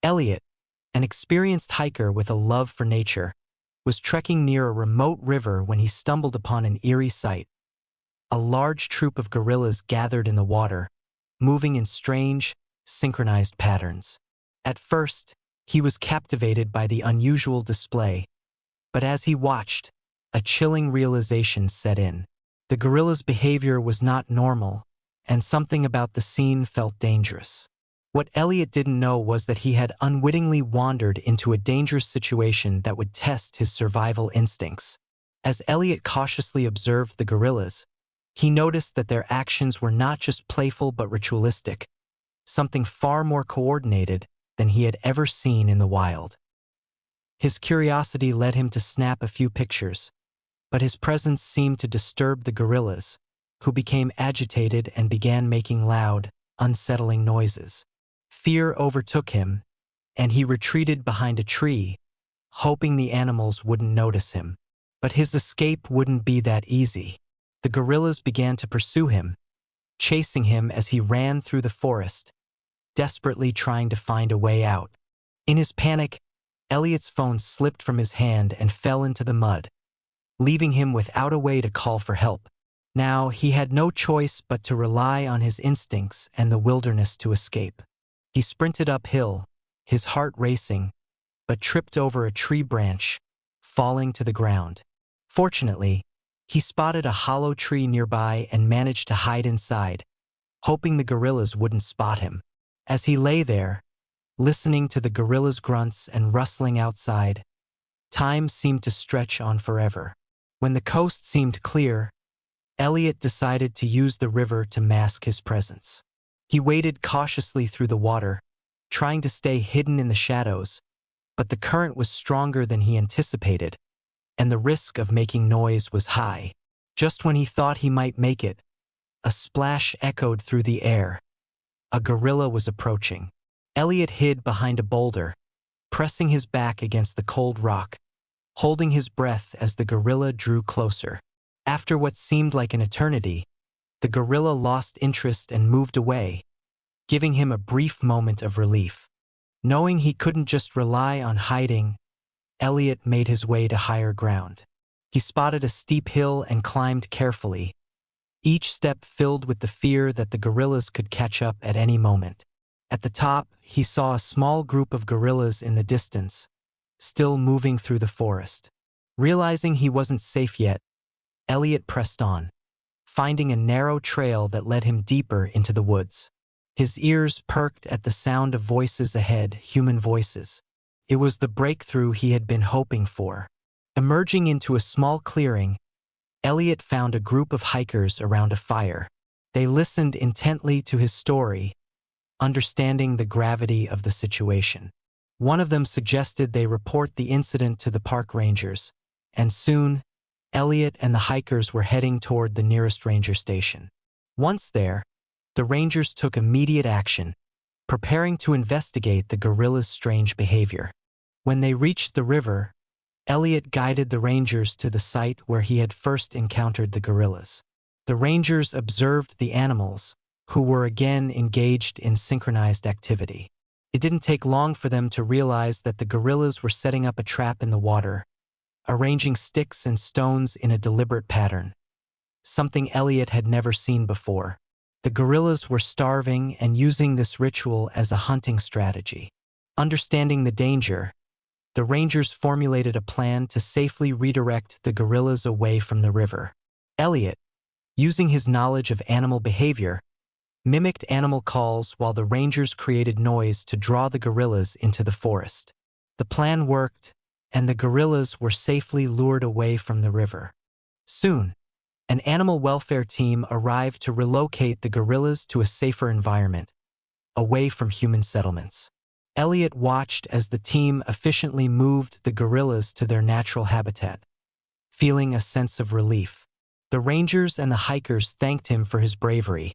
Elliot, an experienced hiker with a love for nature, was trekking near a remote river when he stumbled upon an eerie sight. A large troop of gorillas gathered in the water, moving in strange, synchronized patterns. At first, he was captivated by the unusual display, but as he watched, a chilling realization set in. The gorilla's behavior was not normal, and something about the scene felt dangerous. What Elliot didn't know was that he had unwittingly wandered into a dangerous situation that would test his survival instincts. As Elliot cautiously observed the gorillas, he noticed that their actions were not just playful but ritualistic, something far more coordinated than he had ever seen in the wild. His curiosity led him to snap a few pictures, but his presence seemed to disturb the gorillas, who became agitated and began making loud, unsettling noises. Fear overtook him, and he retreated behind a tree, hoping the animals wouldn't notice him. But his escape wouldn't be that easy. The gorillas began to pursue him, chasing him as he ran through the forest, desperately trying to find a way out. In his panic, Elliot's phone slipped from his hand and fell into the mud, leaving him without a way to call for help. Now he had no choice but to rely on his instincts and the wilderness to escape. He sprinted uphill, his heart racing, but tripped over a tree branch, falling to the ground. Fortunately, he spotted a hollow tree nearby and managed to hide inside, hoping the gorillas wouldn't spot him. As he lay there, listening to the gorillas' grunts and rustling outside, time seemed to stretch on forever. When the coast seemed clear, Elliot decided to use the river to mask his presence. He waded cautiously through the water, trying to stay hidden in the shadows, but the current was stronger than he anticipated, and the risk of making noise was high. Just when he thought he might make it, a splash echoed through the air. A gorilla was approaching. Elliot hid behind a boulder, pressing his back against the cold rock, holding his breath as the gorilla drew closer. After what seemed like an eternity, the gorilla lost interest and moved away, giving him a brief moment of relief. Knowing he couldn't just rely on hiding, Elliot made his way to higher ground. He spotted a steep hill and climbed carefully, each step filled with the fear that the gorillas could catch up at any moment. At the top, he saw a small group of gorillas in the distance, still moving through the forest. Realizing he wasn't safe yet, Elliot pressed on, finding a narrow trail that led him deeper into the woods. His ears perked at the sound of voices ahead, human voices. It was the breakthrough he had been hoping for. Emerging into a small clearing, Elliot found a group of hikers around a fire. They listened intently to his story, understanding the gravity of the situation. One of them suggested they report the incident to the park rangers, and soon, Elliot and the hikers were heading toward the nearest ranger station. Once there, the rangers took immediate action, preparing to investigate the gorilla's strange behavior. When they reached the river, Elliot guided the rangers to the site where he had first encountered the gorillas. The rangers observed the animals, who were again engaged in synchronized activity. It didn't take long for them to realize that the gorillas were setting up a trap in the water, arranging sticks and stones in a deliberate pattern, something Elliot had never seen before. The gorillas were starving and using this ritual as a hunting strategy. Understanding the danger, the rangers formulated a plan to safely redirect the gorillas away from the river. Elliot, using his knowledge of animal behavior, mimicked animal calls while the rangers created noise to draw the gorillas into the forest. The plan worked, and the gorillas were safely lured away from the river. Soon, an animal welfare team arrived to relocate the gorillas to a safer environment, away from human settlements. Elliot watched as the team efficiently moved the gorillas to their natural habitat, feeling a sense of relief. The rangers and the hikers thanked him for his bravery,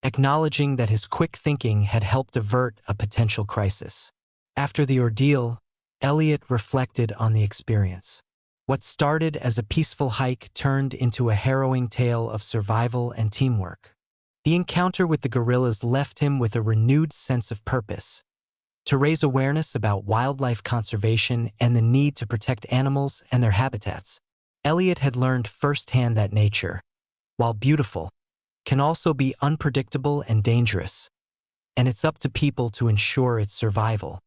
acknowledging that his quick thinking had helped avert a potential crisis. After the ordeal, Elliot reflected on the experience. What started as a peaceful hike turned into a harrowing tale of survival and teamwork. The encounter with the gorillas left him with a renewed sense of purpose, to raise awareness about wildlife conservation and the need to protect animals and their habitats. Elliot had learned firsthand that nature, while beautiful, can also be unpredictable and dangerous, and it's up to people to ensure its survival.